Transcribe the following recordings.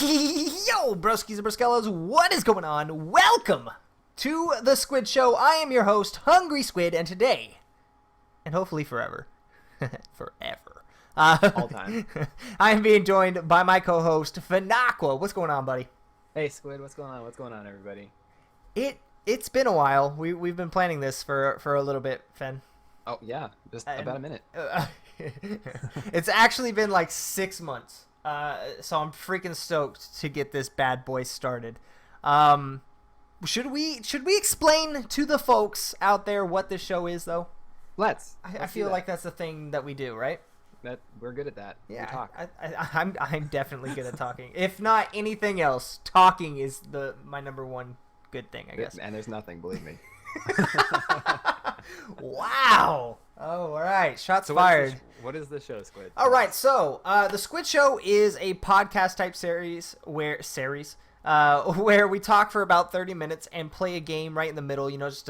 Yo, Broskiis and Broskellas, what is going on? Welcome to the Squid Show. I am your host, Hungry Squid, and today, and hopefully forever, forever, all time, I am being joined by my co-host, Fen and I. What's going on, buddy? Hey, Squid, what's going on? What's going on, everybody? It's been a while. We've been planning this for a little bit, Fen. Oh yeah, just about a minute. It's actually been like 6 months. So I'm freaking stoked to get this bad boy started. Should we explain to the folks out there what this show is, though? Let's I feel like that's the thing that we do, right? That we're good at that. Yeah, we talk. I'm definitely good at talking. If not anything else, talking is my number one good thing, I guess. And there's nothing, believe me. Wow. Oh, all right. Shots fired. What is the show, Squid? All right. So, the Squid Show is a podcast type series where we talk for about 30 minutes and play a game right in the middle, just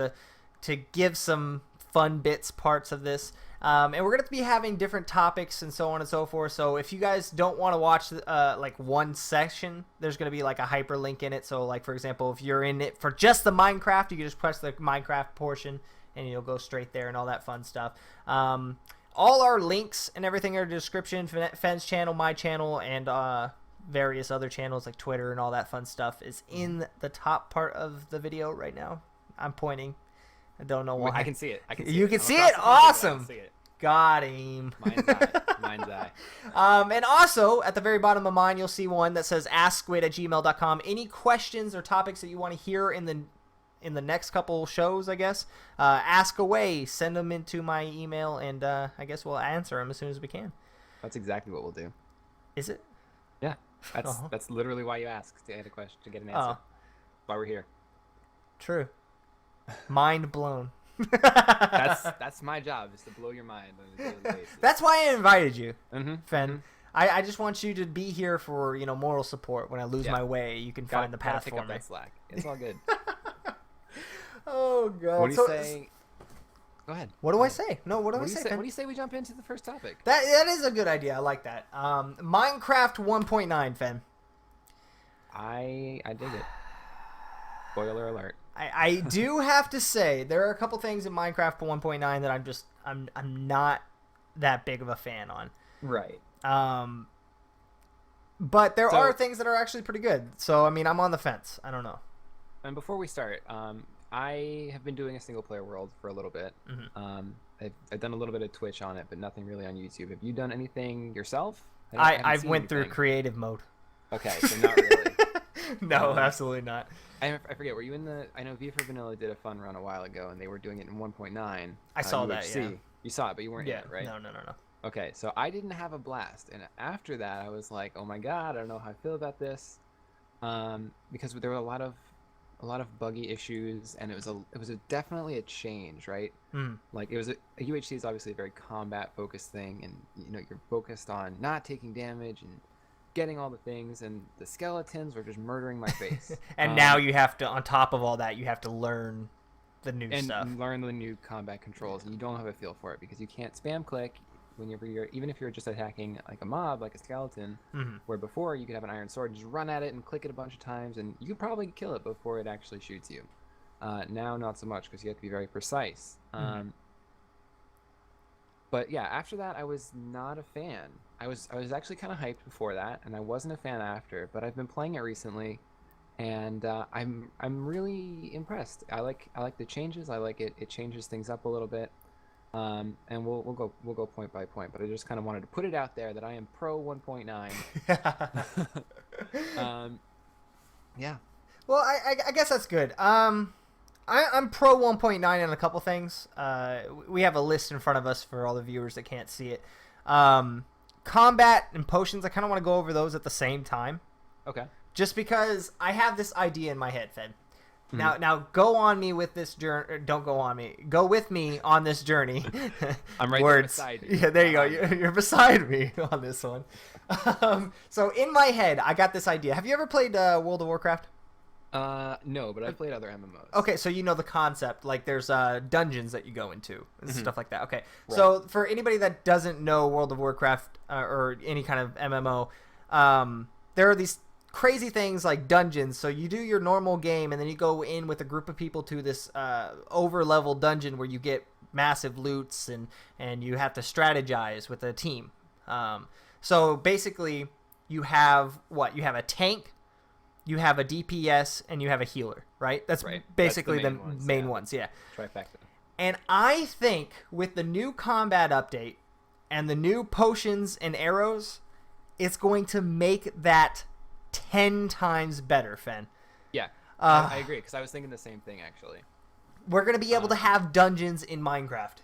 to give some fun parts of this. And we're going to be having different topics and so on and so forth. So if you guys don't want to watch like one section, there's going to be like a hyperlink in it. So like, for example, if you're in it for just the Minecraft, you can just press the Minecraft portion and you'll go straight there and all that fun stuff. All our links and everything are in the description. Fen's channel, my channel, and various other channels like Twitter and all that fun stuff is in the top part of the video right now. I'm pointing. I don't know why. I can see it. You can see it? Awesome. I can see it. Got him. Mind's eye. And also, at the very bottom of mine, you'll see one that says AskSquid@gmail.com. Any questions or topics that you want to hear in the next couple shows, I guess, ask away. Send them into my email, and I guess we'll answer them as soon as we can. That's exactly what we'll do. Is it? Yeah. That's literally why you ask, to get a question, to get an answer. That's why we're here. True. Mind blown. That's my job, is to blow your mind on a daily basis. That's why I invited you, Mm-hmm. Fen. Mm-hmm. I just want you to be here for moral support. When I lose my way, you can find the path pick for up me. that slack. It's all good. Oh god. What do you say? Go ahead. What do I say? No, what do I say? What do you say we jump into the first topic? That is a good idea. I like that. Minecraft 1.9, Fen. I dig it. Spoiler alert. I do have to say there are a couple things in Minecraft 1.9 that I'm not that big of a fan on. Right. But there are things that are actually pretty good. So I mean, I'm on the fence. I don't know. And before we start, I have been doing a single player world for a little bit. Mm-hmm. I've done a little bit of Twitch on it, but nothing really on YouTube. Have you done anything yourself? I went through creative mode. Okay, so not really. No, absolutely not. I forget. Were you in the? I know V for Vanilla did a fun run a while ago, and they were doing it in 1.9. I saw that. UHC. Yeah. You saw it, but you weren't in it, right? No. Okay, so I didn't have a blast, and after that, I was like, "Oh my god, I don't know how I feel about this," because there were a lot of buggy issues, and it was definitely a change, right? Mm. Like a UHC is obviously a very combat focused thing, and you're focused on not taking damage and getting all the things, and the skeletons were just murdering my face. And now you have to, on top of all that, you have to learn the new stuff. And learn the new combat controls, and you don't have a feel for it because you can't spam click whenever even if you're just attacking like a mob, like a skeleton, mm-hmm. where before you could have an iron sword and just run at it and click it a bunch of times, and you could probably kill it before it actually shoots you. Now not so much because you have to be very precise. Mm-hmm. But yeah, after that, I was not a fan. I was actually kind of hyped before that, and I wasn't a fan after. But I've been playing it recently, and I'm really impressed. I like the changes. I like it. It changes things up a little bit. And we'll go point by point. But I just kind of wanted to put it out there that I am pro 1.9. Yeah. Well, I guess that's good. I'm pro 1.9 on a couple things. We have a list in front of us for all the viewers that can't see it. Combat and potions, I kind of want to go over those at the same time. Okay. Just because I have this idea in my head, Fen. Mm-hmm. Now go on me with this journey. Don't go on me. Go with me on this journey. I'm right there beside you. Yeah, there you go. You're beside me on this one. So in my head, I got this idea. Have you ever played World of Warcraft? No, but I've played other MMOs. Okay, so you know the concept. Like, there's dungeons that you go into and Mm-hmm. stuff like that. Okay, Right. So for anybody that doesn't know World of Warcraft or any kind of MMO, there are these crazy things like dungeons. So you do your normal game, and then you go in with a group of people to this over-level dungeon where you get massive loots, and you have to strategize with a team. So basically, you have what? You have a tank, you have a DPS, and you have a healer, right? That's basically the main ones, yeah. Trifecta. And I think with the new combat update and the new potions and arrows, it's going to make that 10 times better, Fen. Yeah, I agree, because I was thinking the same thing, actually. We're going to be able to have dungeons in Minecraft.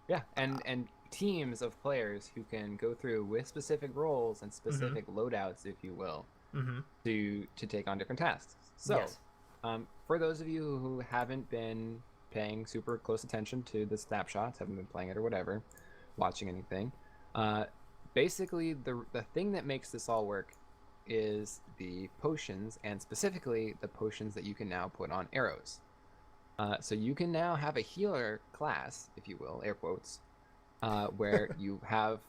Yeah, and teams of players who can go through with specific roles and specific loadouts, if you will, to take on different tasks. So, yes. For those of you who haven't been paying super close attention to the snapshots, haven't been playing it or whatever, watching anything, basically the thing that makes this all work is the potions, and specifically the potions that you can now put on arrows. So you can now have a healer class, if you will, air quotes, where you have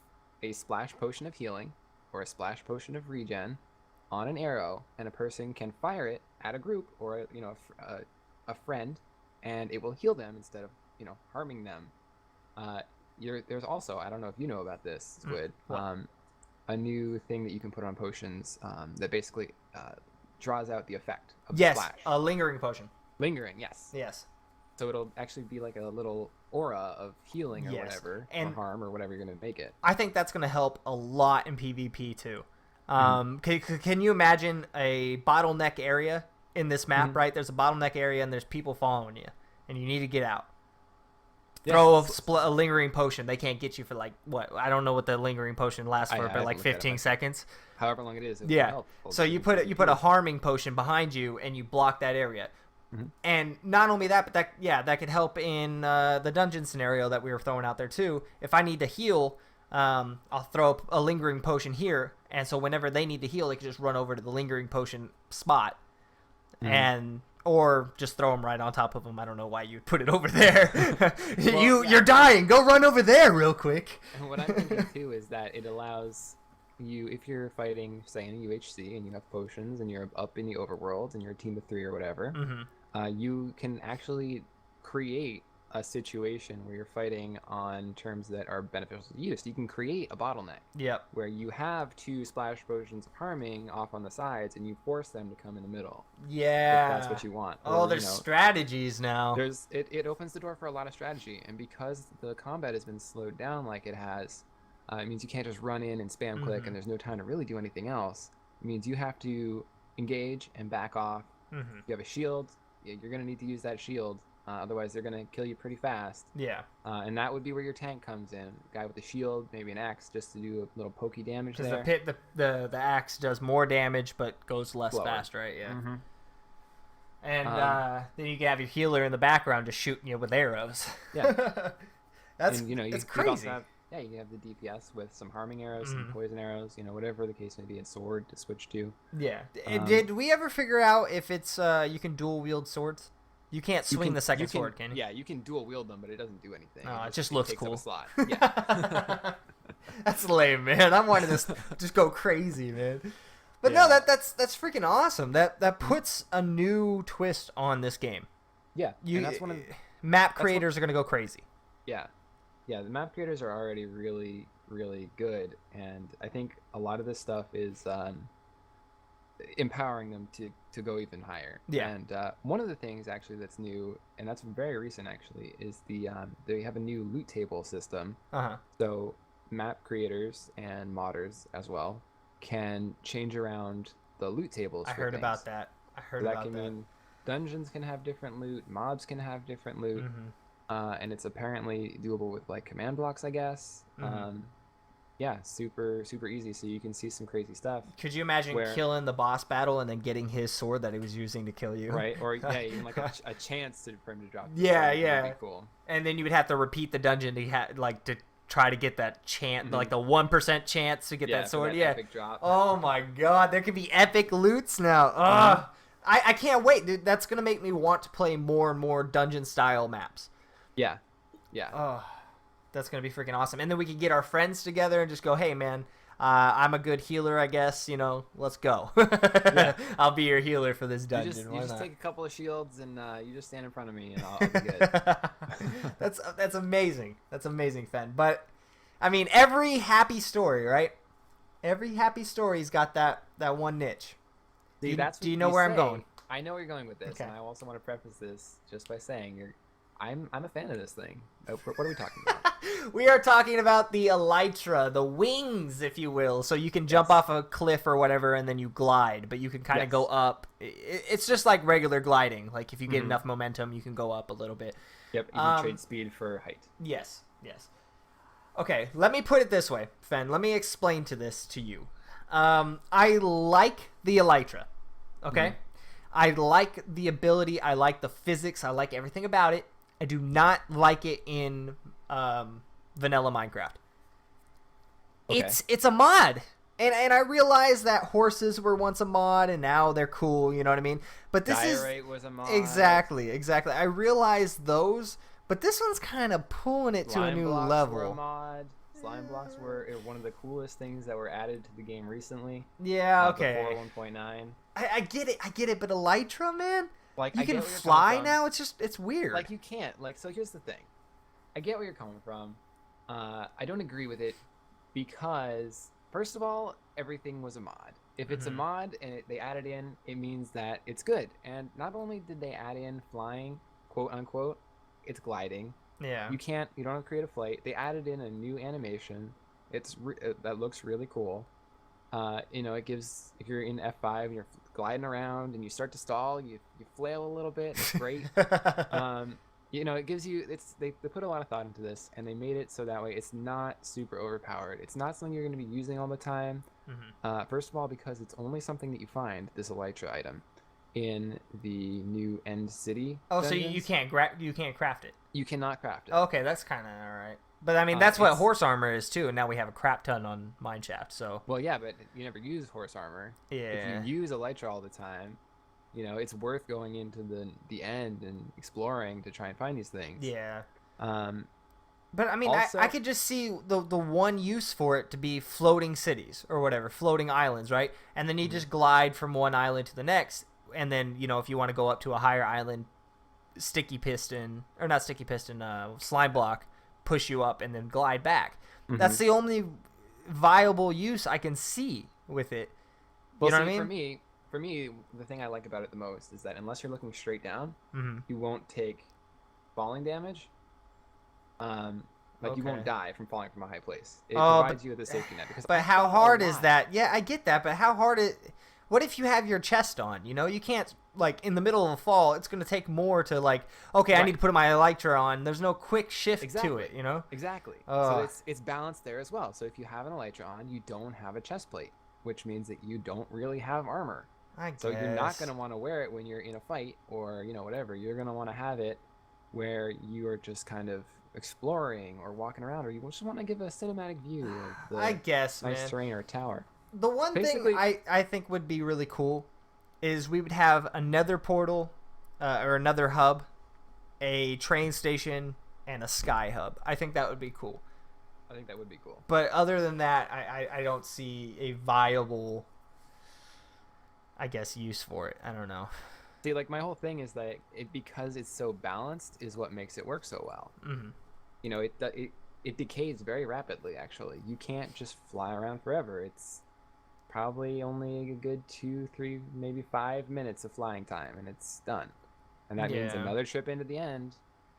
a splash potion of healing or a splash potion of regen on an arrow, and a person can fire it at a group or a friend, and it will heal them instead of harming them. There's also, I don't know if you know about this, Squid, a new thing that you can put on potions that basically draws out the effect of the splash. Yes, a lingering potion. Lingering, yes. Yes. So it'll actually be like a little aura of healing or whatever, and or harm or whatever you're going to make it. I think that's going to help a lot in PvP too. Can you imagine a bottleneck area in this map, right? There's a bottleneck area and there's people following you, and you need to get out. Yeah. Throw a lingering potion. They can't get you for like, what? I don't know what the lingering potion lasts for, but like 15 seconds. However long it is. Yeah. So you put a harming potion behind you and you block that area. And not only that, but that could help in the dungeon scenario that we were throwing out there too. If I need to heal, I'll throw up a lingering potion here, and so whenever they need to heal, they can just run over to the lingering potion spot, or just throw them right on top of them. I don't know why you'd put it over there. You're dying. Go run over there real quick. And what I'm thinking too is that it allows you, if you're fighting, say, in a UHC and you have potions and you're up in the overworld and you're a team of 3 or whatever, you can actually create a situation where you're fighting on terms that are beneficial to you. So you can create a bottleneck. Yep. Where you have 2 splash potions of harming off on the sides, and you force them to come in the middle. Yeah. If that's what you want. Oh, there's strategies now. It opens the door for a lot of strategy, and because the combat has been slowed down like it has, it means you can't just run in and spam click, and there's no time to really do anything else. It means you have to engage and back off. You have a shield. You're going to need to use that shield. Otherwise, they're going to kill you pretty fast. Yeah. And that would be where your tank comes in. Guy with a shield, maybe an axe, just to do a little pokey damage there. Because the axe does more damage, but goes less fast, right? Yeah. And then you can have your healer in the background just shooting you with arrows. Yeah. That's crazy. You can have the DPS with some harming arrows, some poison arrows, whatever the case may be, a sword to switch to. Yeah. Did we ever figure out if it's you can dual wield swords? You can't swing the second sword, can you? Yeah, you can dual wield them, but it doesn't do anything. Oh, it just looks cool. Takes up a slot. Yeah. That's lame, man. I wanted to just go crazy, man. But no, that's freaking awesome. That puts a new twist on this game. Yeah, and that's one of map creators are gonna go crazy. Yeah, the map creators are already really, really good, and I think a lot of this stuff is empowering them to go even higher. Yeah. And one of the things actually that's new, and that's very recent actually, is they have a new loot table system. So map creators and modders as well can change around the loot tables. I heard about that. That can mean dungeons can have different loot, mobs can have different loot, and it's apparently doable with like command blocks, I guess. Yeah, super easy, so you can see some crazy stuff. Could you imagine killing the boss battle and then getting his sword that he was using to kill you? Right, or even like a chance for him to drop. Yeah. That'd be cool. And then you would have to repeat the dungeon to try to get that chance, like the 1% chance to get that sword. That epic drop. Oh my god, there could be epic loots now. I can't wait, dude. That's gonna make me want to play more and more dungeon style maps. Yeah. Oh. That's going to be freaking awesome. And then we could get our friends together and just go, hey, man, I'm a good healer, I guess. Let's go. I'll be your healer for this dungeon. You just take a couple of shields and you just stand in front of me and I'll be good. That's amazing. That's amazing, Fen. But I mean, every happy story, right? Every happy story's got that one niche. See, do you know where I'm going? I know where you're going with this, Okay. and I also want to preface this just by saying I'm a fan of this thing. What are we talking about? We are talking about the elytra, the wings, if you will. So you can jump off a cliff or whatever, and then you glide, but you can kind of go up. It's just like regular gliding. Like if you get enough momentum, you can go up a little bit. Yep, you can trade speed for height. Yes. Okay, let me put it this way, Fen. Let me explain this to you. I like the elytra. Okay? I like the ability. I like the physics. I like everything about it. I do not like it in vanilla Minecraft. Okay. It's a mod. And I realize that horses were once a mod and now they're cool, you know what I mean? But this Diorite was a mod. Exactly. I realize those, but this one's kind of pulling it to a new level. Were a mod. Slime blocks were one of the coolest things that were added to the game recently. Yeah, okay. Before 1.9. I get it, but elytra, man? Like, you can fly now? It's weird. Like, you can't. So here's the thing. I get where you're coming from. I don't agree with it because, first of all, everything was a mod. If it's a mod and they add it in, it means that it's good. And not only did they add in flying, quote unquote, it's gliding. Yeah. You don't have to create a flight. They added in a new animation. That looks really cool. It gives, if you're in F5 and you're gliding around and you start to stall, you flail a little bit. It's great. It gives you, they put a lot of thought into this and they made it so that way it's not super overpowered. It's not something you're going to be using all the time. First of all, because it's only something that you find, this elytra item, in the new End City. Oh, dungeons. so you can't craft it. You cannot craft it. Okay, that's kind of all right. But I mean, that's what horse armor is too, and now we have a crap ton on Mineshaft. So. Well, yeah, but you never use horse armor. Yeah. If you use elytra all the time, it's worth going into the end and exploring to try and find these things. Yeah. But I mean, I could just see the one use for it to be floating cities or whatever, floating islands, right? And then you just glide from one island to the next, and then if you want to go up to a higher island, slime block push you up and then glide back. That's the only viable use I can see with it. You know what I mean? For me, the thing I like about it the most is that unless you're looking straight down, you won't take falling damage. You won't die from falling from a high place. It provides you with a safety net. But how hard is that? Yeah, I get that, but how hard what if you have your chest on? You can't, in the middle of a fall, it's going to take more to, okay, I need to put my elytra on. There's no quick shift to it, Exactly. So it's balanced there as well. So if you have an elytra on, you don't have a chest plate, which means that you don't really have armor. I guess. So you're not going to want to wear it when you're in a fight or, whatever. You're going to want to have it where you are just kind of exploring or walking around, or you just want to give a cinematic view of the nice terrain or tower. The one thing I think would be really cool is we would have another portal or another hub, a train station, and a sky hub. I think that would be cool. I think that would be cool. But other than that, I don't see a viable, I guess, use for it. I don't know. See, my whole thing is that because it's so balanced is what makes it work so well. It decays very rapidly, actually. You can't just fly around forever. It's probably only a good 2, 3, maybe 5 minutes of flying time, and it's done. And that means another trip into the end,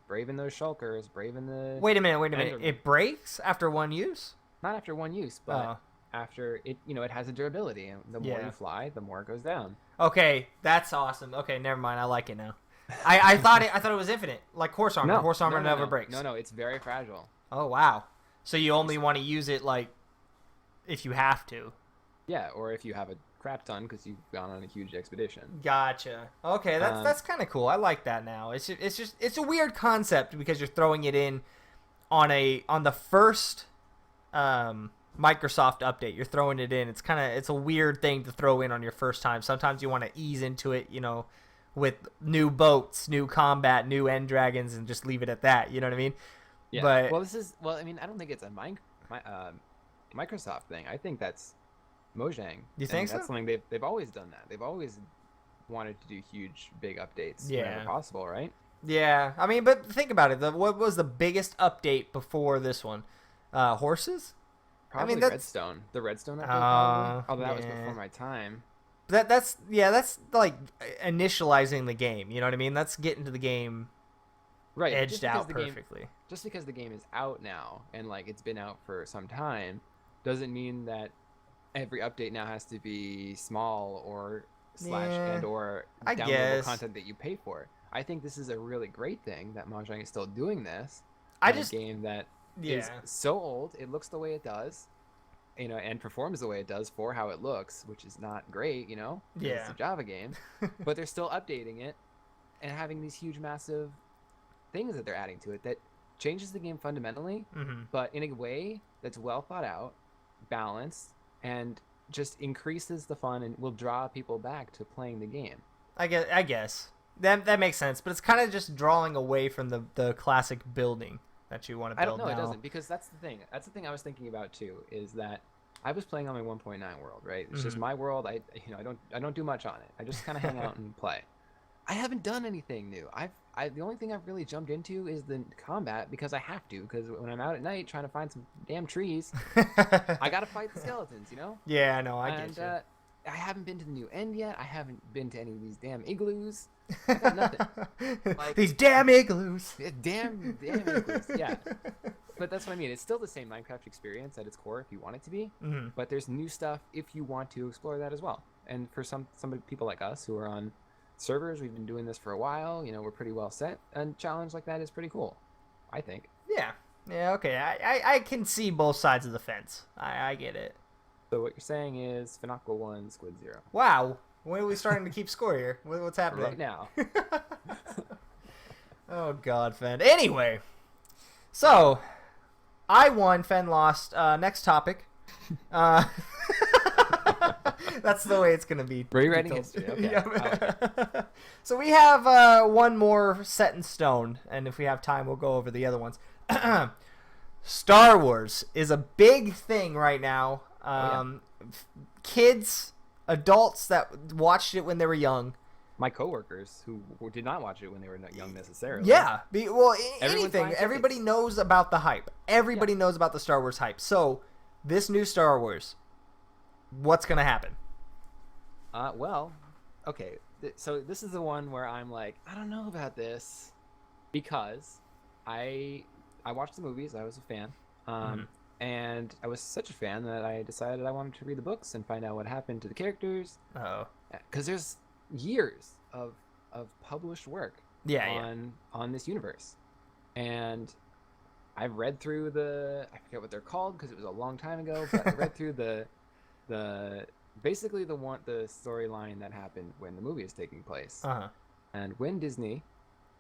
braving those shulkers, braving the... Wait a minute. It breaks after one use? Not after one use, but after it, it has a durability, and the more you fly, the more it goes down. Okay, that's awesome. Okay, never mind. I like it now. I thought it was infinite, like horse armor. No, horse armor never no. breaks. No, it's very fragile. Oh wow! So you only want to use it if you have to. Yeah, or if you have a crap ton because you've gone on a huge expedition. Gotcha. Okay, that's kind of cool. I like that now. It's a weird concept because you're throwing it in on the first Microsoft update. You're throwing it in. It's a weird thing to throw in on your first time. Sometimes you want to ease into it, with new boats, new combat, new end dragons, and just leave it at that. You know what I mean? Yeah. But I mean, I don't think it's a Microsoft thing. I think that's Mojang. You And think so? that's something they've always done that. They've always wanted to do huge, big updates whenever Yeah. possible, right? Yeah. I mean, but think about it. What was the biggest update before this one? Horses? I Probably mean, that's Redstone. The Redstone update, probably. Although that was yeah. before my time. That's like initializing the game. You know what I mean? That's getting to the game Right, but edged out perfectly. just because the game is out now and like it's been out for some time, doesn't mean that every update now has to be small or slash Yeah, and or I downloadable guess. content that you pay for. I think this is a really great thing that Mojang is still doing this I in a just game that is yeah so old, it looks the way it does, and performs the way it does for how it looks, which is not great, 'cause it's yeah a Java game, but they're still updating it and having these huge, massive things that they're adding to it that changes the game fundamentally, hmm but in a way that's well thought out, balanced, and just increases the fun and will draw people back to playing the game. I guess that makes sense. But it's kind of just drawing away from the classic building that you want to I don't build know, it now. doesn't, because that's the thing. That's the thing I was thinking about too, is that I was playing on my 1.9 world, right? It's just hmm my world. I don't do much on it. I just kind of hang out and play. I haven't done anything new. The only thing I've really jumped into is the combat because I have to. Because when I'm out at night trying to find some damn trees, I gotta fight the skeletons. Yeah, no, I And get you. I haven't been to the new end yet. I haven't been to any of these damn igloos. I got nothing. Like These damn igloos. damn igloos. Yeah, but that's what I mean. It's still the same Minecraft experience at its core if you want it to be. hmm But there's new stuff if you want to explore that as well. And for some people like us who are on servers, we've been doing this for a while. We're pretty well set. A challenge like that is pretty cool, I think. Yeah, yeah, okay. I can see both sides of the fence. I get it. So what you're saying is Finacle 1, Squid 0. Wow, when are we starting to keep score here? What's happening Right now. Oh God, Fen. Anyway, so I won. Fen lost. Next topic. Uh, that's the way it's gonna be. Rewriting history. Okay. Yeah. I like it. So we have one more set in stone, and if we have time, we'll go over the other ones. Star Wars is a big thing right now. Kids, adults that watched it when they were young. My coworkers who did not watch it when they were not young necessarily. Yeah. Well, Everyone's anything. buying Everybody tickets. knows about the hype. Everybody knows about the Star Wars hype. So, this new Star Wars, what's going to happen? Well, okay. So this is the one where I'm like, I don't know about this because I watched the movies. I was a fan. And I was such a fan that I decided I wanted to read the books and find out what happened to the characters. Oh. Because there's years of published work Yeah. on this universe, and I've read through I forget what they're called because it was a long time ago, but I read through the basically the storyline that happened when the movie is taking place. And when Disney,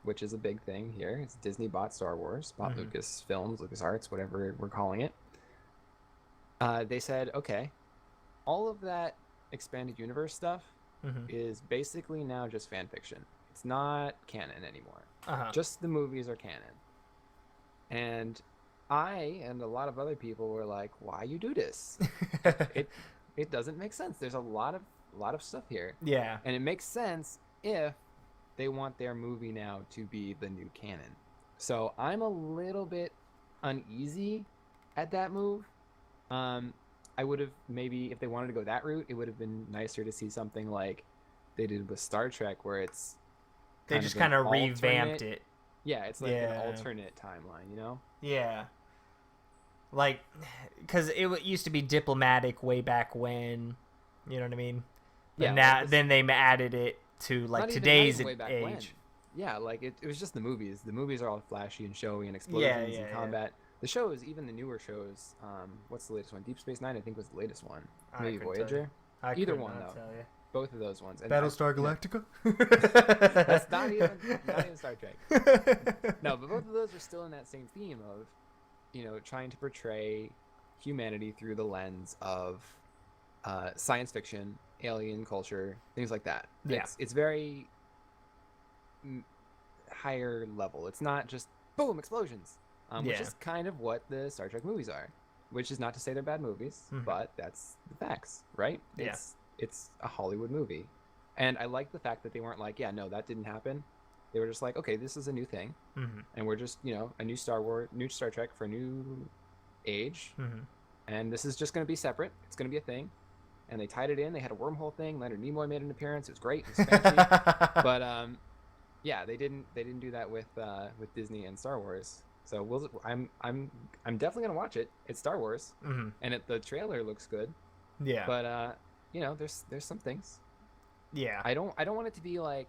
which is a big thing here, it's Disney bought Star Wars, bought Lucasfilms, LucasArts, whatever we're calling it. They said, okay, all of that expanded universe stuff is basically now just fan fiction. It's not canon anymore. Just the movies are canon. And I and a lot of other people were like, why you do this? It doesn't make sense. There's a lot of stuff here. Yeah. And it makes sense if they want their movie now to be the new canon. So I'm a little bit uneasy at that move. I would have maybe, if they wanted to go that route, it would have been nicer to see something like they did with Star Trek, where it's They just kind of revamped it. Yeah, it's like an alternate timeline, Yeah. Like, because it used to be diplomatic way back when, you know what I mean? But Yeah, now, like this- then they added it to like Not even today's way back age. when. Yeah, like it was just the movies. The movies are all flashy and showy and explosions and combat. The shows, even the newer shows, what's the latest one? Deep Space Nine, I think, was the latest one. Maybe Voyager. Either one, though. Both of those ones. And Battlestar Galactica. That's not even Star Trek. No, but both of those are still in that same theme of, trying to portray humanity through the lens of science fiction, alien culture, things like that. Yeah. It's very higher level. It's not just boom explosions, which is kind of what the Star Trek movies are. which is not to say they're bad movies, Mhm. but that's the facts, right? Yeah. It's a Hollywood movie, and I like the fact that they weren't like, yeah, no, that didn't happen. They were just like, okay, this is a new thing, Mhm. and we're just, a new new Star Trek for a new age, Mhm. and this is just going to be separate. It's going to be a thing, and they tied it in. They had a wormhole thing. Leonard Nimoy made an appearance. It was great. It was fancy, but yeah, they didn't do that with Disney and Star Wars. So I'm definitely gonna watch it. It's Star Wars, Mhm. and the trailer looks good. Yeah. But there's some things. Yeah. I don't want it to be like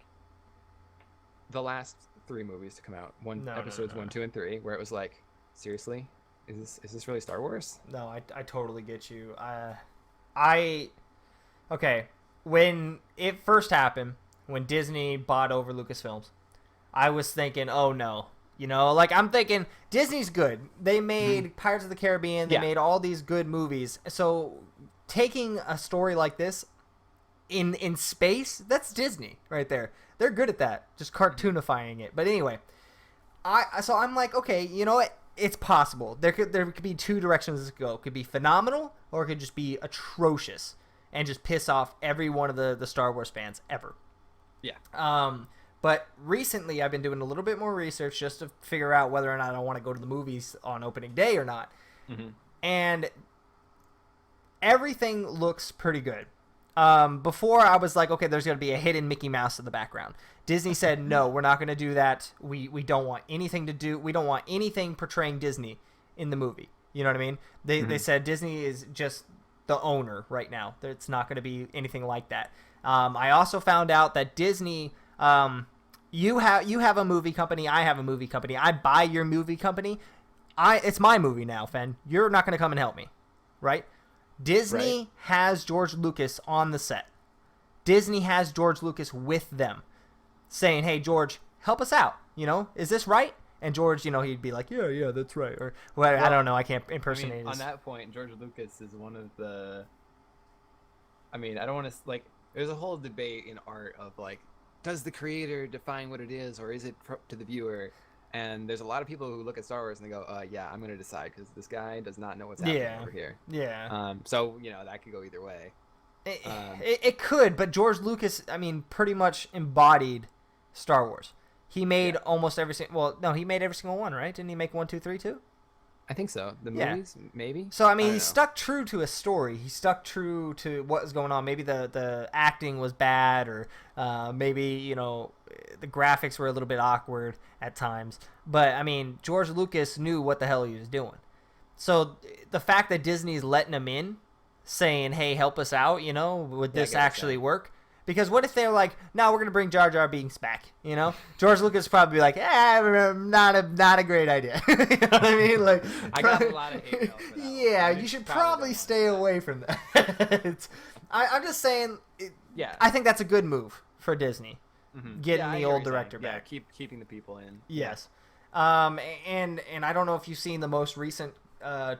the last three movies to come out. No, Episodes no. 1, 2, and 3, where it was like, seriously, is this really Star Wars? No, I totally get you. I okay. When it first happened, when Disney bought over Lucasfilms, I was thinking, oh no. Like I'm thinking Disney's good. They made Pirates of the Caribbean. They Yeah. made all these good movies. So taking a story like this in space, that's Disney right there. They're good at that, just cartoonifying it. But anyway, I'm like, okay, you know what? It's possible. There could be two directions this could go. It could be phenomenal, or it could just be atrocious and just piss off every one of the Star Wars fans ever. Yeah. But recently I've been doing a little bit more research just to figure out whether or not I want to go to the movies on opening day or not. Mm-hmm. And everything looks pretty good. Before I was like, okay, there's going to be a hidden Mickey Mouse in the background. Disney said, no, we're not going to do that. We don't want anything to do. We don't want anything portraying Disney in the movie. You know what I mean? They said Disney is just the owner right now. It's not going to be anything like that. I also found out that Disney, you have a movie company. I have a movie company. I buy your movie company. It's my movie now, Fen. You're not going to come and help me, right? Disney has George Lucas on the set. Disney has George Lucas with them, saying, "Hey, George, help us out. Is this right?" And George, he'd be like, "Yeah, that's right." Or well, I don't know. I can't impersonate. On that point, George Lucas is one of the. I don't want to There's a whole debate in art of does the creator define what it is, or is it to the viewer? And there's a lot of people who look at Star Wars and they go, yeah, I'm going to decide because this guy does not know what's happening over here. Yeah. So, that could go either way. It could, but George Lucas, pretty much embodied Star Wars. He made almost every single... Well, no, he made every single one, right? Didn't he make 1, 2, 3, too? I think so. The movies, maybe? So, he stuck true to a story. He stuck true to what was going on. Maybe the acting was bad, or maybe, the graphics were a little bit awkward at times. But, George Lucas knew what the hell he was doing. So, the fact that Disney's letting him in, saying, hey, help us out, would this actually work? Because what if they're like, no, we're going to bring Jar Jar Binks back, George Lucas would probably be like, not a great idea. You know what I mean? I got a lot of hate mail for that. Yeah, you should probably stay away from that. I'm just saying, I think that's a good move for Disney, getting the old director back. Yeah, keeping the people in. Yes. And I don't know if you've seen the most recent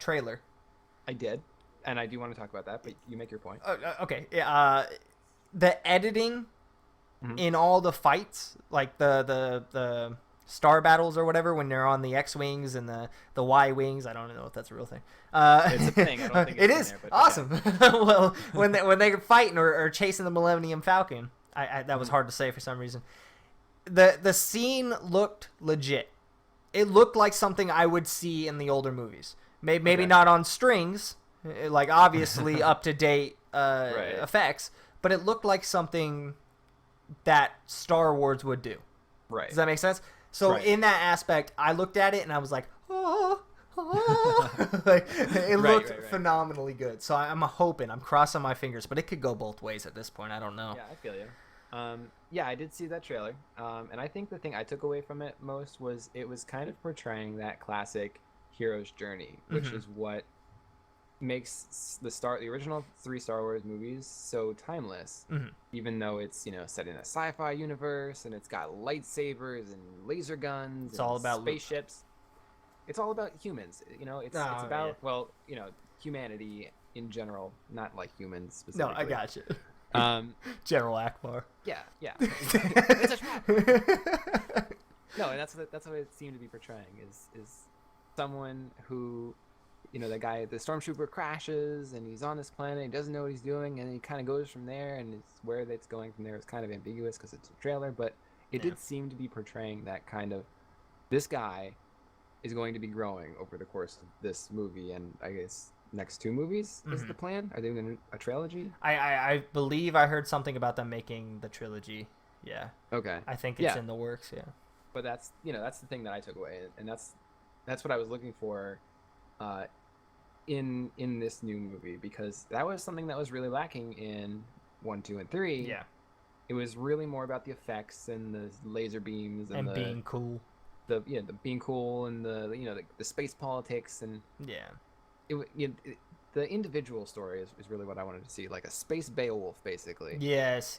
trailer. I did, and I do want to talk about that, but you make your point. Okay. The editing in all the fights, like the star battles or whatever, when they're on the X-wings and the Y-wings, I don't know if that's a real thing. It's a thing. I don't think it's there, but awesome. Okay. Well, when they're fighting or chasing the Millennium Falcon, that was hard to say for some reason. The scene looked legit. It looked like something I would see in the older movies. Maybe not on strings, like obviously up to date effects. But it looked like something that Star Wars would do. Right. Does that make sense? So in that aspect, I looked at it and I was like, oh. It looked phenomenally good. So I'm crossing my fingers, but it could go both ways at this point. I don't know. Yeah, I feel you. Yeah, I did see that trailer. And I think the thing I took away from it most was it was kind of portraying that classic hero's journey, which is what makes the original 3 Star Wars movies so timeless, even though it's set in a sci-fi universe and it's got lightsabers and laser guns. It's all about spaceships. It's all about humans. It's about humanity in general, not like humans specifically. No, I got you. General Akbar. Yeah. It's a trap. No, and that's what it seemed to be portraying is someone who the guy, the stormtrooper crashes, and he's on this planet. He doesn't know what he's doing, and he kind of goes from there. And it's where that's going from there is kind of ambiguous because it's a trailer, but it did seem to be portraying that kind of this guy is going to be growing over the course of this movie, and I guess next 2 movies is the plan. Are they doing a trilogy? I believe I heard something about them making the trilogy. Yeah. Okay. I think it's in the works. Yeah. But that's that's the thing that I took away, and that's what I was looking for in this new movie, because that was something that was really lacking in 1, 2, and 3. Yeah. It was really more about the effects and the laser beams and being cool. The being cool and the space politics and the individual story is really what I wanted to see, like a space Beowulf, basically. Yes.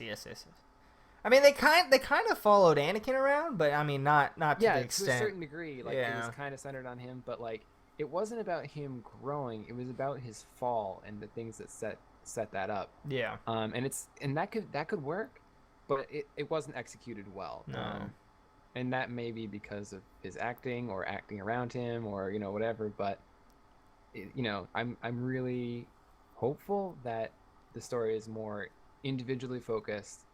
I mean, they kind of followed Anakin around, but I mean, not to the extent. To a certain degree, like it was kind of centered on him, but like it wasn't about him growing. It was about his fall and the things that set that up. Yeah. And that could work, but it wasn't executed well. No. And that may be because of his acting or acting around him or whatever. But I'm really hopeful that the story is more individually focused.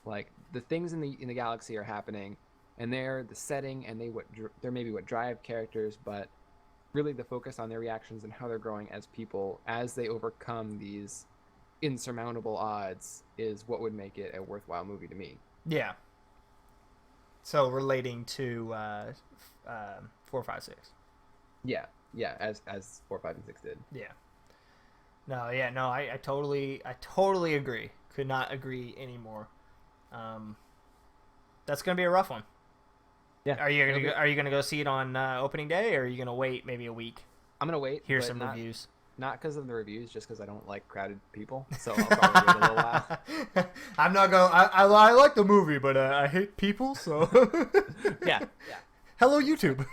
Like the things in the galaxy are happening, and they're the setting, and they're maybe what drive characters, but really the focus on their reactions and how they're growing as people as they overcome these insurmountable odds is what would make it a worthwhile movie to me. Yeah. So relating to 4, 5, 6. Yeah, as 4, 5, and 6 did. Yeah. No, I totally agree. Could not agree anymore. That's gonna be a rough one. Yeah. Are you gonna go see it on opening day, or are you gonna wait maybe a week? I'm gonna wait. Hear some reviews. Not because of the reviews, just because I don't like crowded people. So I'll probably wait a little while. I'm not going. I like the movie, but I hate people. So yeah. Hello, YouTube.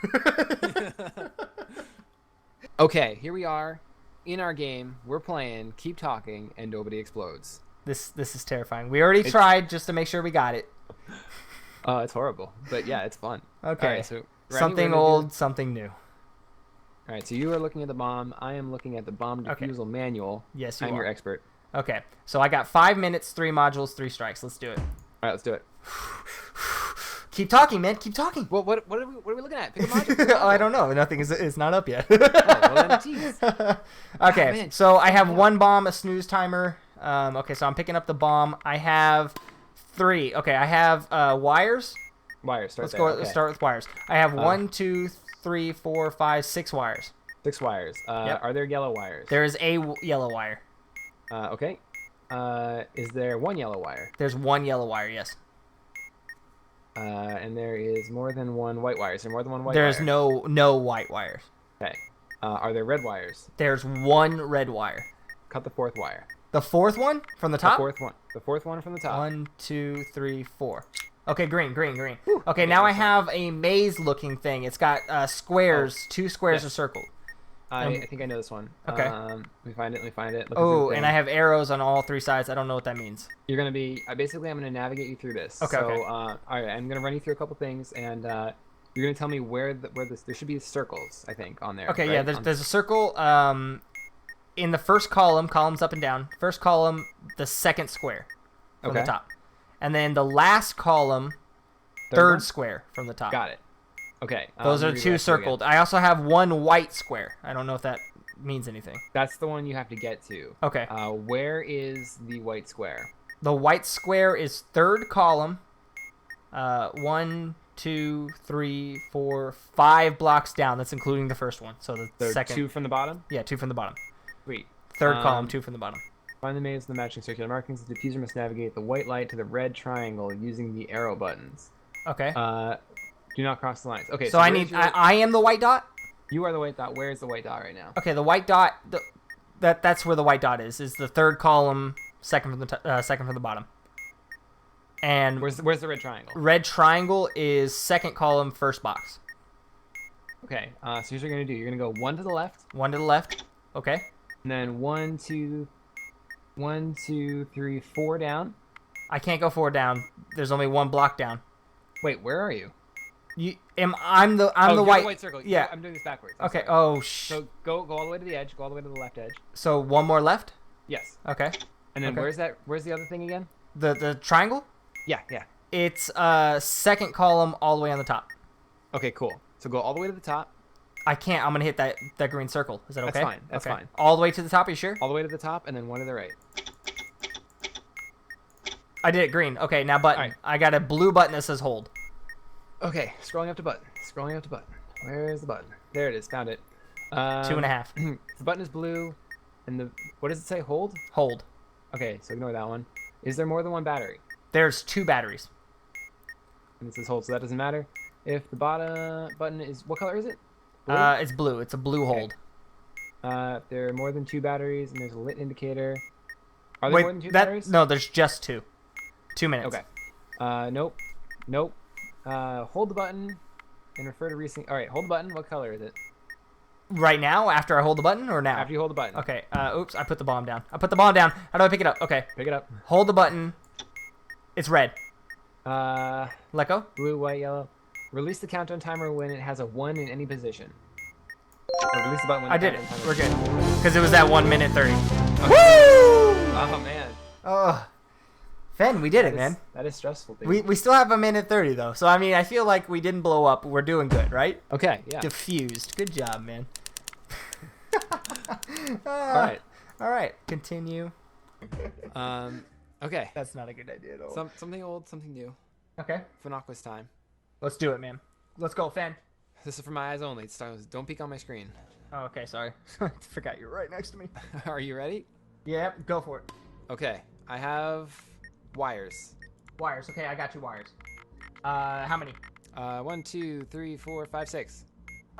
Okay, here we are in our game. We're playing. Keep talking, and nobody explodes. This is terrifying. We already tried just to make sure we got it. It's horrible, but yeah, it's fun. Okay. All right, so something old, something new. All right, so you are looking at the bomb. I am looking at the bomb defusal manual. Yes, I'm your expert. Okay, so I got 5 minutes, 3 modules, 3 strikes. Let's do it. All right, let's do it. Keep talking, man. Keep talking. Well, what are we looking at? Pick a module. Oh, I don't know. Nothing is not up yet. Oh, well then, geez. Okay, so I have 1 bomb, a snooze timer. Okay, so I'm picking up the bomb. I have 3. Okay, I have wires. Wires. Let's start with wires. I have 1, 2, 3, 4, 5, 6 wires. 6 wires. Yep. Are there yellow wires? There is a yellow wire. Okay. Is there 1 yellow wire? There's 1 yellow wire, yes. And there is more than 1 white wire. Is there more than 1 white There's wire? no white wires. Okay. Are there red wires? There's 1 red wire. Cut the 4th wire. The 4th one from the top? The fourth one from the top. 1, 2, 3, 4. Okay, green. Okay, now I have a maze-looking thing. It's got squares. 2 squares are circled. I think I know this one. Okay. Let me find it. Oh, and I have arrows on all 3 sides. I don't know what that means. You're going to be... basically, I'm going to navigate you through this. Okay, so, all right, I'm going to run you through a couple things, and you're going to tell me where there should be circles, I think, on there. Okay, right? yeah, there's a circle in the first columns up and down. First column, the second square from the top. And then the last column, third square from the top. Got it. Okay. Those are 2 circled. I also have 1 white square. I don't know if that means anything. That's the one you have to get to. Okay. Where is the white square? The white square is third column. 1, 2, 3, 4, 5 blocks down. That's including the first one. So the second. 2 from the bottom? Yeah, 2 from the bottom. Sweet. Third column, 2 from the bottom. Find the maze in the matching circular markings. The diffuser must navigate the white light to the red triangle using the arrow buttons. Okay. Do not cross the lines. Okay. So I am the white dot? You are the white dot. Where is the white dot right now? Okay, the white dot. That's where the white dot is. Is the third column, second from the bottom. And where's the red triangle? Red triangle is second column, first box. Okay. So here's what you're gonna do. You're gonna go 1 to the left. 1 to the left. Okay. And then 1, 2, 3, 4 down. I can't go 4 down. There's only 1 block down. Wait, where are you? I'm the you're white. the white circle. Yeah. I'm doing this backwards. Okay. Oh So go all the way to the edge. Go all the way to the left edge. So one more left. Yes. Okay. And then Okay. where's the other thing again? The triangle. Yeah. It's second column all the way on the top. Okay, cool. So go all the way to the top. I can't. I'm gonna hit that green circle. Is that okay? That's fine. That's okay. fine. All the way to the top. Are you sure? All the way to the top, and then one to the right. I did it green. Okay, now button. Alright. I got a blue button that says hold. Okay, scrolling up to button. Where's the button? There it is. Found it. 2.5. The button is blue, and what does it say? Hold. Hold. Okay, so ignore that one. Is there more than one battery? There's 2 batteries. And it says hold, so that doesn't matter. If the bottom button is, what color is it? Blue? It's blue. It's a blue hold. If there are more than 2 batteries, and there's a lit indicator. Are there more than 2 batteries? No, there's just 2. 2 minutes. Okay. Nope. Hold the button and refer to recent. All right, hold the button. What color is it? Right now, after I hold the button, or now? After you hold the button. Okay. Oops, I put the bomb down. How do I pick it up? Okay. Pick it up. Hold the button. It's red. Let go. Blue, white, yellow. Release the countdown timer when it has a 1 in any position. Or release the button when I did it. countdown timer- We're good. Because it was at 1 minute 30. Okay. Woo! Oh man. Oh, Fen, we did it, man. That is stressful. Dude. We still have 1 minute 30 though, so I mean, I feel like we didn't blow up. We're doing good, right? Okay. Yeah. Diffused. Good job, man. All right. Continue. Okay. That's not a good idea at all. Something old, something new. Okay. Finocqua's time. Let's do it, man. Let's go, Fen. This is for my eyes only. It starts. Don't peek on my screen. Oh, okay. Sorry. I forgot you're right next to me. Are you ready? Yep. Go for it. Okay. I have wires. Wires. Okay, I got you wires. How many? 1, 2, 3, 4, 5, 6.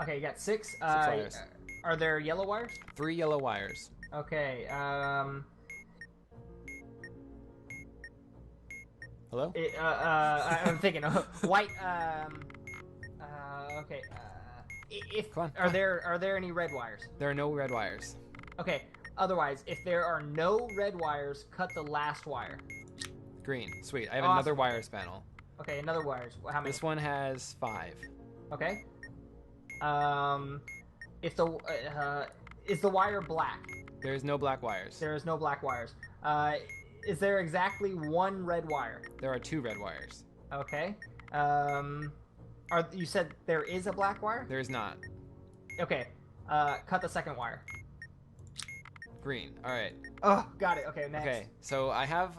Okay, you got 6. 6 wires. Are there yellow wires? 3 yellow wires. Okay. Hello? I'm thinking white. Okay. Come on, Are there any red wires? There are no red wires. Okay. Otherwise, if there are no red wires, cut the last wire. Green. Sweet. I have Awesome. another wires panel. Okay, another wires. How many? This one has 5. Okay. If the is the wire black? There is no black wires. There is no black wires. Is there exactly 1 red wire? There are 2 red wires. Okay. You said there is a black wire? There is not. Okay. Cut the second wire. Green. All right. Oh, got it. Okay, next. Okay. So I have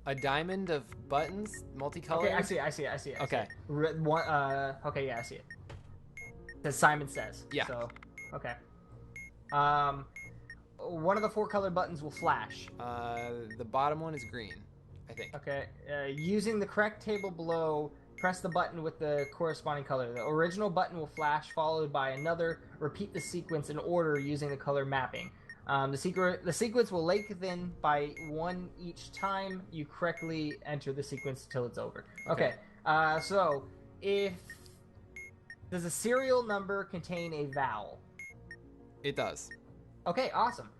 a diamond of buttons, multicolored. Okay, I see it. Okay. Okay, yeah, I see it. As Simon says. Yeah. So, okay. One of the 4 colored buttons will flash. The bottom one is green, I think. Okay. Using the correct table below, press the button with the corresponding color. The original button will flash, followed by another. Repeat the sequence in order using the color mapping. The sequence will lengthen by 1 each time you correctly enter the sequence until it's over. Okay. So does a serial number contain a vowel? It does. Okay, awesome.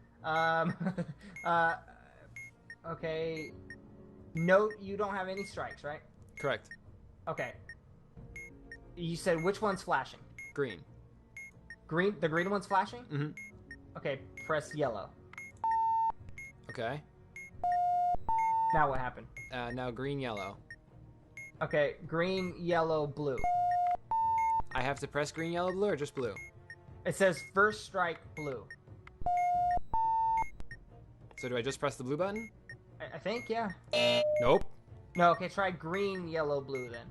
Okay. Note you don't have any strikes, right? Correct. Okay. You said which one's flashing? Green. Green. The green one's flashing? Mm-hmm. Okay, press yellow. Okay. Now what happened? Now green, yellow. Okay, green, yellow, blue. I have to press green, yellow, blue, or just blue? It says first strike, blue. So do I just press the blue button? I think, yeah. Nope. No, okay, try green, yellow, blue then.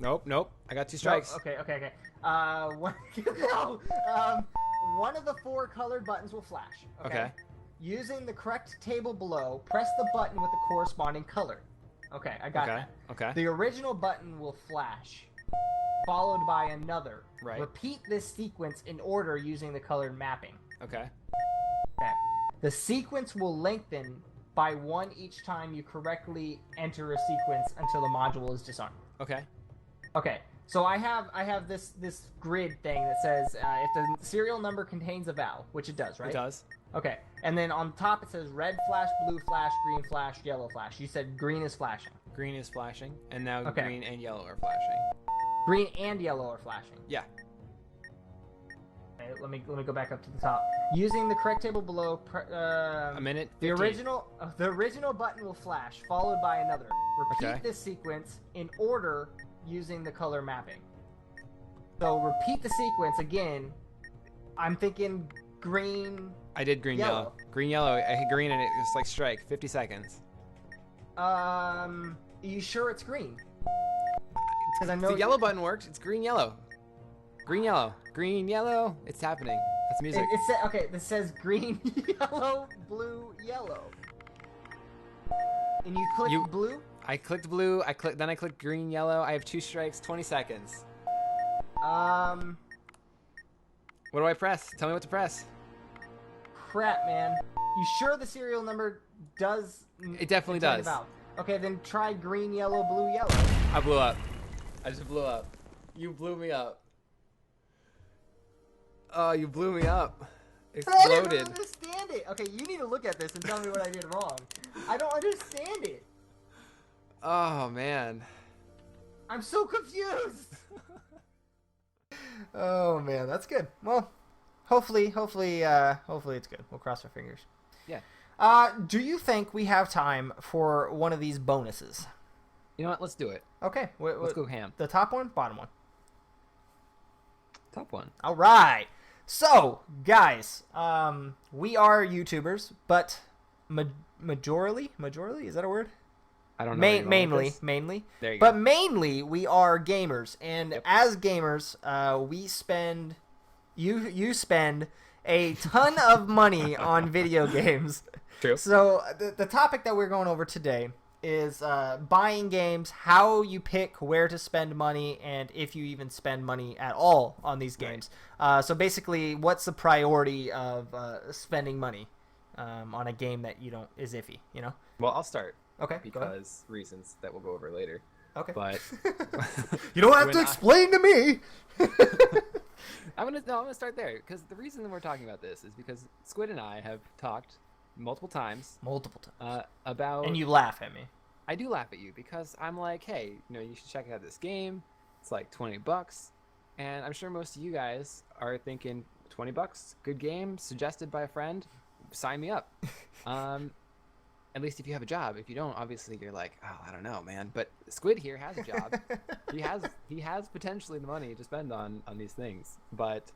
Nope. I got 2 strikes. No, okay. One of the 4 colored buttons will flash. Okay. Using the correct table below, press the button with the corresponding color. Okay, I got that. Okay. The original button will flash, followed by another. Right. Repeat this sequence in order using the colored mapping. Okay. Okay. The sequence will lengthen by 1 each time you correctly enter a sequence until the module is disarmed. Okay. Okay. So I have this grid thing that says if the serial number contains a vowel, which it does, right? It does. Okay, and then on top it says red flash, blue flash, green flash, yellow flash. You said green is flashing. Green is flashing, and now Okay. green and yellow are flashing. Green and yellow are flashing. Yeah. Okay, let me go back up to the top. Using the correct table below, A minute. 15. the original button will flash, followed by another. Repeat Okay. this sequence in order using the color mapping. So repeat the sequence again. I'm thinking green. I did green, yellow. Green, yellow. I hit green, and it was like strike. 50 seconds. You sure it's green? Because I know The yellow button works. It's green, yellow. Green, yellow. Green, yellow. It's happening. That's music. Okay, this says green, yellow, blue, yellow. And you click blue? I clicked blue. Then I clicked green, yellow. I have 2 strikes. 20 seconds. What do I press? Tell me what to press. Crap, man. You sure the serial number does? It definitely does. Okay, then try green, yellow, blue, yellow. I blew up. I just blew up. You blew me up. Oh, you blew me up. I don't Exploded. understand it. Okay, you need to look at this and tell me what I did wrong. I don't understand it. Oh, man. I'm so confused. Oh man, that's good. Well, hopefully it's good. We'll cross our fingers. Yeah. Do you think we have time for one of these bonuses? You know what? Let's do it. Okay. Let's go ham. The top one, bottom one. Top one. All right. So, guys, we are YouTubers, but majorly, is that a word? I don't know. Mainly. There you but go. mainly, we are gamers, and Yep. as gamers, we spend, you spend a ton of money on video games. True. So the topic that we're going over today is buying games, how you pick where to spend money, and if you even spend money at all on these games. So basically, what's the priority of spending money on a game that is iffy, you know? Well, I'll start. Okay. Because reasons that we'll go over later. Okay. But you don't have to explain to me. I'm gonna start there because the reason that we're talking about this is because Squid and I have talked multiple times about. And you laugh at me. I do laugh at you because I'm like, hey, you should check out this game. It's like $20, and I'm sure most of you guys are thinking $20, good game, suggested by a friend. Sign me up. At least if you have a job. If you don't, obviously you're like, oh, I don't know, man. But Squid here has a job. he has potentially the money to spend on these things. But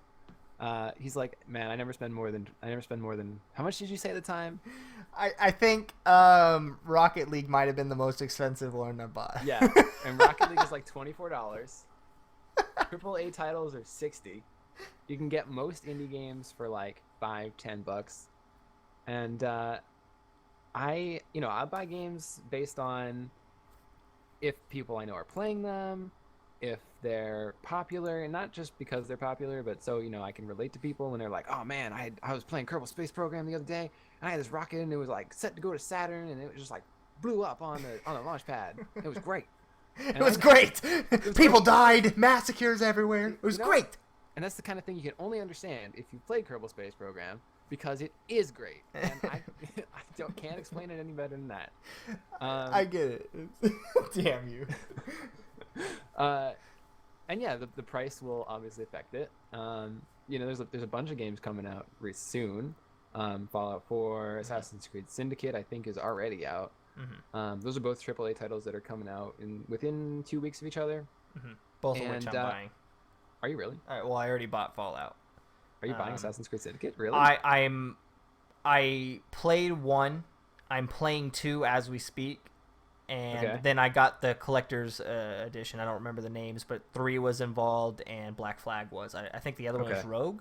he's like, man, I never spend more than. How much did you say at the time? I think Rocket League might have been the most expensive one I bought. Yeah, and Rocket League is like $24. AAA titles are $60. You can get most indie games for like $5-10, and I buy games based on if people I know are playing them, if they're popular, and not just because they're popular, but so I can relate to people when they're like, oh man, I was playing Kerbal Space Program the other day, and I had this rocket, and it was like set to go to Saturn, and it just like blew up on the launch pad. It was great. It was great. People died, massacres everywhere. It was great. And that's the kind of thing you can only understand if you played Kerbal Space Program. Because it is great, and I can't explain it any better than that. I get it. Damn you. And yeah, the price will obviously affect it. There's a bunch of games coming out soon. Fallout 4, Assassin's Creed Syndicate, I think, is already out. Mm-hmm. Those are both AAA titles that are coming out within 2 weeks of each other. Mm-hmm. Both of which I'm buying. Are you really? All right. Well, I already bought Fallout. Are you buying Assassin's Creed Syndicate? Really? I played 1. I'm playing 2 as we speak, and then I got the collector's edition. I don't remember the names, but 3 was involved, and Black Flag was. I think the other one was Rogue.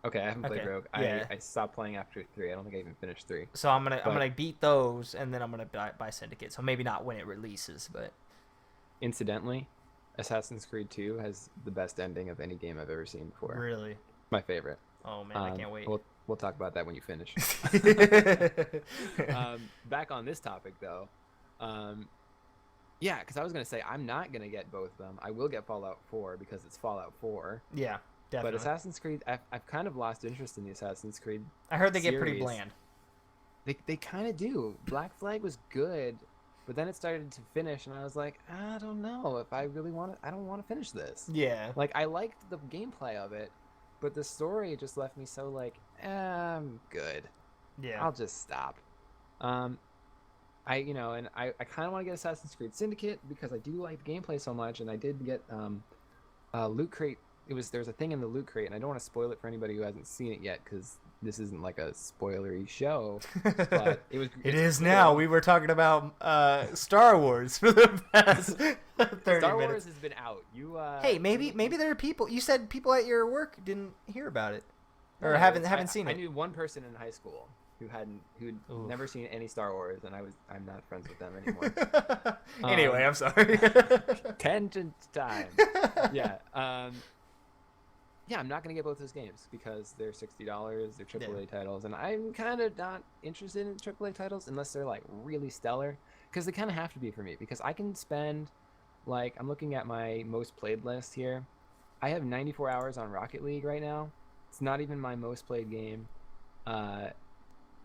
Okay, I haven't played Rogue. Yeah. I stopped playing after 3. I don't think I even finished 3. So I'm gonna beat those, and then I'm gonna buy Syndicate. So maybe not when it releases, but incidentally, Assassin's Creed 2 has the best ending of any game I've ever seen before. Really? My favorite. Oh man, I can't wait. We'll talk about that when you finish. Back on this topic though, because I was gonna say I'm not gonna get both of them. I will get Fallout 4 because it's Fallout 4. Yeah. Definitely. But Assassin's Creed, I've kind of lost interest in the Assassin's Creed. I heard they get pretty series. bland. They kind of do. Black Flag was good, but then it started to finish, and I was like, I don't know if I really want to. I don't want to finish this. Yeah. Like, I liked the gameplay of it, but the story just left me so like, I'm good. Yeah. I'll just stop. I kind of want to get Assassin's Creed Syndicate because I do like the gameplay so much, and I did get Loot Crate. There's a thing in the Loot Crate, and I don't want to spoil it for anybody who hasn't seen it yet because this isn't like a spoilery show. But it is cool. Now. We were talking about Star Wars for the past 30 Star minutes. Wars has been out. Hey, maybe there are people. You said people at your work didn't hear about it or haven't seen it. I knew one person in high school who'd never seen any Star Wars, and I'm not friends with them anymore. Anyway, I'm sorry. Tangent time. Yeah. Yeah, I'm not gonna get both those games because they're $60. They're AAA titles, and I'm kind of not interested in AAA titles unless they're like really stellar, because they kind of have to be for me. Because I can spend, like, I'm looking at my most played list here. I have 94 hours on Rocket League right now. It's not even my most played game.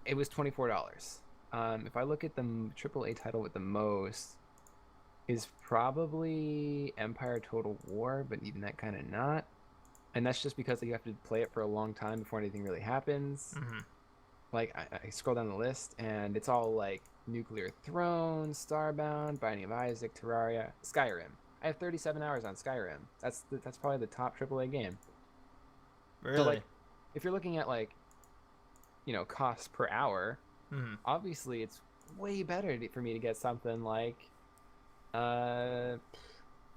It was $24. If I look at the AAA title with the most, is probably Empire Total War, but even that kind of not. And that's just because you have to play it for a long time before anything really happens. Mm-hmm. Like, I scroll down the list, and it's all like Nuclear Throne, Starbound, Binding of Isaac, Terraria, Skyrim. I have 37 hours on Skyrim. That's probably the top AAA game. Really? So, like, if you're looking at, like, cost per hour, obviously it's way better for me to get something like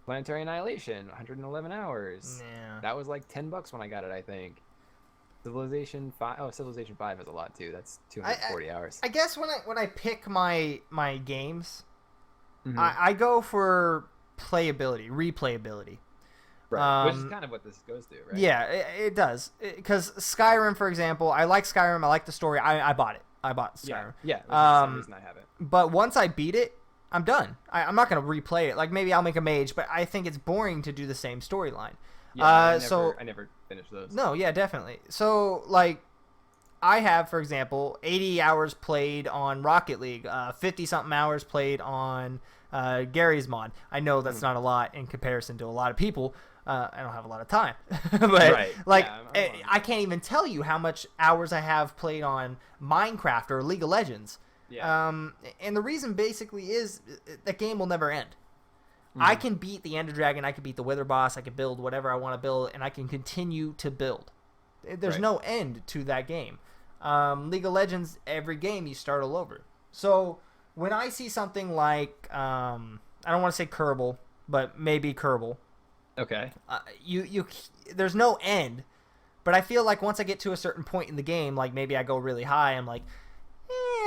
Planetary Annihilation, 111 hours. Yeah. That was like $10 when I got it, I think. Civilization 5. Oh, Civilization 5 has a lot too. That's 240 hours. I guess when I pick my games, I go for replayability. Right. Which is kind of what this goes to, right? Yeah, it does. Because Skyrim, for example, I like Skyrim. I like the story. I bought it. I bought Skyrim. Yeah. That's the same reason I have it. But once I beat it, I'm done. I'm not going to replay it. Like, maybe I'll make a mage, but I think it's boring to do the same storyline. Yeah, I never finished those. No, yeah, definitely. So, like, I have, for example, 80 hours played on Rocket League, 50-something hours played on Gary's mod. I know that's not a lot in comparison to a lot of people. I don't have a lot of time. But, right. like, yeah, I can't even tell you how much hours I have played on Minecraft or League of Legends. Yeah. And the reason basically is that game will never end. I can beat the Ender Dragon, I can beat the Wither Boss, I can build whatever I want to build, and I can continue to build. There's no end to that game. League of Legends, every game you start all over. So when I see something like, I don't want to say Kerbal, but maybe Kerbal. Okay. There's no end, but I feel like once I get to a certain point in the game, like maybe I go really high, I'm like,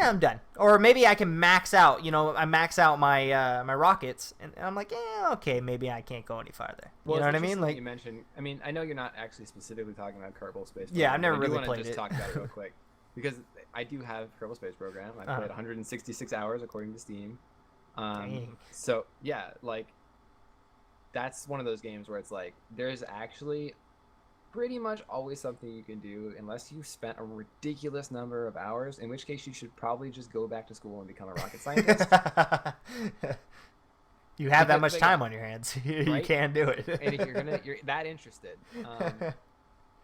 I'm done. Or maybe I can max out, I max out my my rockets, and I'm like, okay, maybe I can't go any farther. Well, you know what I mean? Like, you mentioned, I know you're not actually specifically talking about Kerbal Space Program. Yeah, I've never really played it. I do want to just talk about it real quick, because I do have Kerbal Space Program. I played 166 hours according to Steam. Dang. So yeah, like, that's one of those games where it's like there's actually pretty much always something you can do unless you spent a ridiculous number of hours, in which case you should probably just go back to school and become a rocket scientist. You have that much time on your hands. You Right? can do it. And if you're that interested.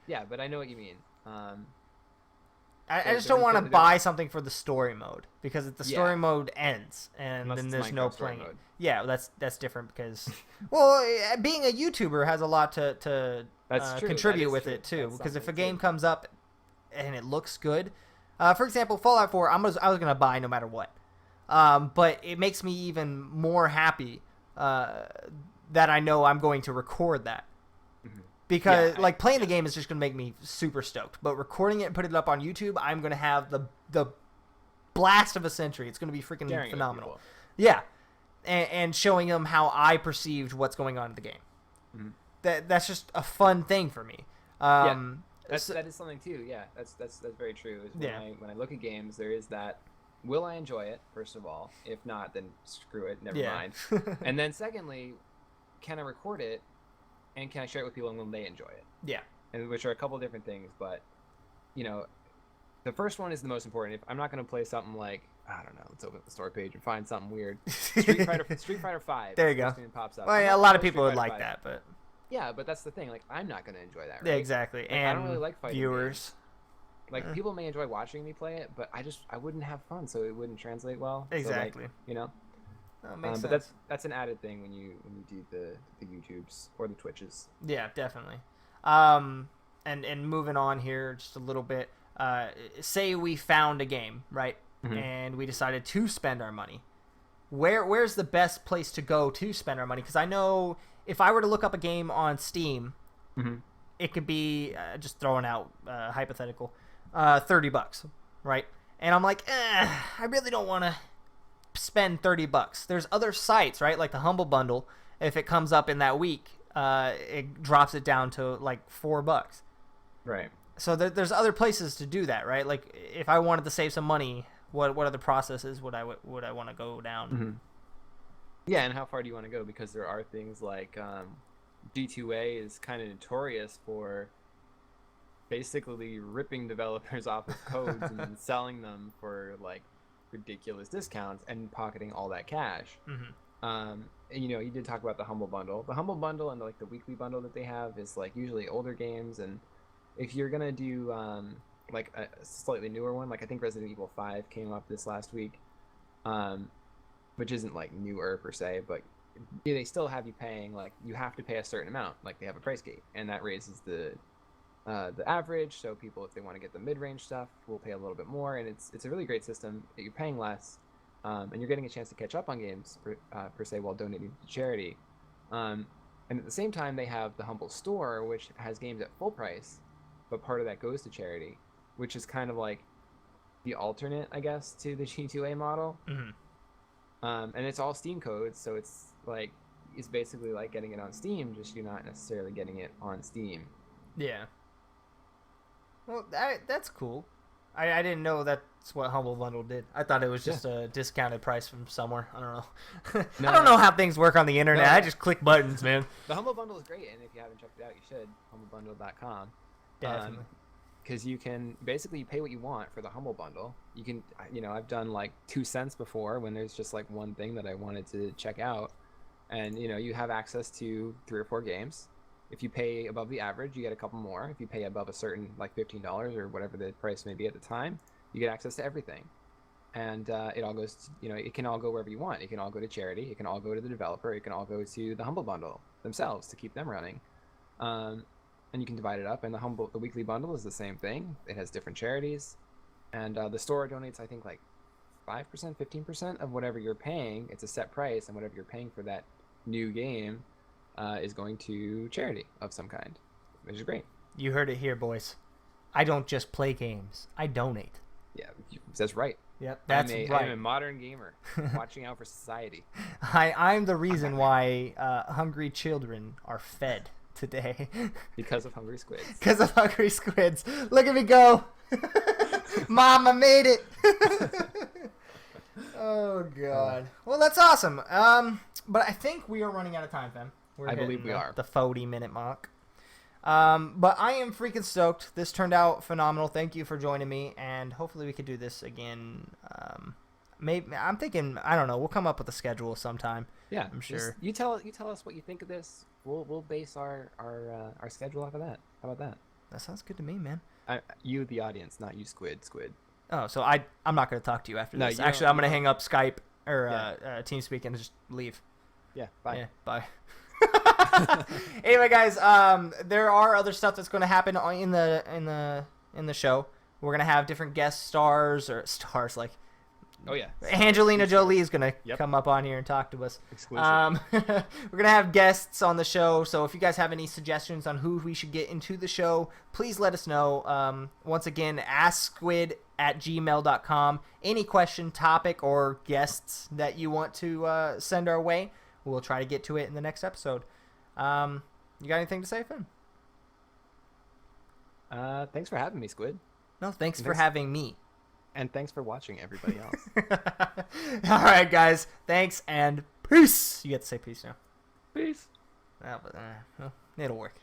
Yeah, but I know what you mean. I just don't want to buy something for the story mode, because if the story mode ends and Unless then it's there's Minecraft no story playing. mode. Yeah, that's different because, well, being a YouTuber has a lot to That's true. contribute That is with true. it too. That's Because if a something, game too. comes up and it looks good, for example, Fallout 4, I was gonna buy no matter what, but it makes me even more happy that I know I'm going to record that. Because playing the game is just gonna make me super stoked, but recording it and putting it up on YouTube, I'm gonna have the blast of a century. It's gonna be freaking phenomenal. Yeah, and showing them how I perceived what's going on in the game. That's just a fun thing for me. That is something too. Yeah, that's very true. Is when I look at games, there is that. Will I enjoy it? First of all, if not, then screw it. Never mind. And then secondly, can I record it? And can I share it with people and will they enjoy it? Yeah. and which are a couple different things, but you know, the first one is the most important. If I'm not going to play something like, I don't know, let's open up the store page and find something weird. Street Fighter 5. There you go. Thing that pops up. Well, yeah, a lot of people would like that, but yeah, but that's the thing. Like, I'm not going to enjoy that. Right? Yeah, exactly. Like, and I don't really like fighting viewers. Games. Like, people may enjoy watching me play it, but I wouldn't have fun, so it wouldn't translate well. Exactly. So, like, you know. Makes but sense. that's an added thing when you do the YouTubes or the Twitches. Yeah, definitely. And moving on here just a little bit. Say we found a game, right? Mm-hmm. And we decided to spend our money. Where's the best place to go to spend our money? Because I know if I were to look up a game on Steam, mm-hmm. it could be just throwing out hypothetical, $30, right? And I'm like, I really don't want to spend $30. There's other sites, right? Like the Humble Bundle. If it comes up in that week, it drops it down to like $4. Right. So there's other places to do that, right? Like if I wanted to save some money, what other processes would I want to go down? Mm-hmm. Yeah, and how far do you want to go? Because there are things like G2A is kind of notorious for basically ripping developers off of codes and then selling them for like ridiculous discounts and pocketing all that cash. Mm-hmm. And, you did talk about the Humble Bundle. The Humble Bundle and like the weekly bundle that they have is like usually older games, and if you're gonna do like a slightly newer one, like I think Resident Evil 5 came up this last week, which isn't like newer per se, but they still have you paying, like you have to pay a certain amount, like they have a price gate, and that raises the average. So people, if they want to get the mid-range stuff, will pay a little bit more, and it's a really great system that you're paying less, and you're getting a chance to catch up on games per se while donating to charity. And at the same time, they have the Humble Store, which has games at full price, but part of that goes to charity, which is kind of like the alternate, I guess, to the G2A model. Mm-hmm. And it's all Steam codes, so it's basically like getting it on Steam, just you're not necessarily getting it on Steam. Yeah. Well, that's cool. I didn't know that's what Humble Bundle did. I thought it was just a discounted price from somewhere. I don't know. I don't know how things work on the internet. I just click buttons, man. The Humble Bundle is great, and if you haven't checked it out, you should. HumbleBundle.com. Definitely. Because you can basically pay what you want for the Humble Bundle. You can, I've done like 2 cents before when there's just like one thing that I wanted to check out, and you have access to 3 or 4 games. If you pay above the average, you get a couple more. If you pay above a certain, like $15 or whatever the price may be at the time, you get access to everything. And it all goes, it can all go wherever you want. It can all go to charity. It can all go to the developer. It can all go to the Humble Bundle themselves to keep them running. And you can divide it up. And the weekly bundle is the same thing. It has different charities. And the store donates, I think, like 5%, 15% of whatever you're paying. It's a set price, and whatever you're paying for that new game is going to charity of some kind, which is great. You heard it here, boys. I don't just play games. I donate. Yeah, that's right. Yep, that's right. I'm a modern gamer, watching out for society. I'm the reason why hungry children are fed today. Because of hungry squids. Because of hungry squids. Look at me go. Mom, I made it. Oh, God. Well, that's awesome. But I think we are running out of time, Fen. I believe we are. The 40-minute mark. But I am freaking stoked. This turned out phenomenal. Thank you for joining me, and hopefully we could do this again. Maybe I'm thinking, I don't know, we'll come up with a schedule sometime. Yeah, I'm sure. You tell us what you think of this. We'll base our schedule off of that. How about that? That sounds good to me, man. You, the audience, not you, Squid. Oh, so I'm not going to talk to you after this. Actually, I'm going to hang up Skype or TeamSpeak and just leave. Yeah, bye. Yeah, bye. Anyway, guys, there are other stuff that's going to happen in the show. We're going to have different guest stars like. Oh yeah. Angelina Jolie is going to come up on here and talk to us. Exclusive. We're going to have guests on the show, so if you guys have any suggestions on who we should get into the show, please let us know. Once again, AskSquid@gmail.com. Any question, topic, or guests that you want to send our way, we'll try to get to it in the next episode. You got anything to say, Fen? Thanks for having me, Squid. No, thanks for having me. And thanks for watching, everybody else. All right, guys. Thanks, and peace. You get to say peace now. Peace. Well, it'll work.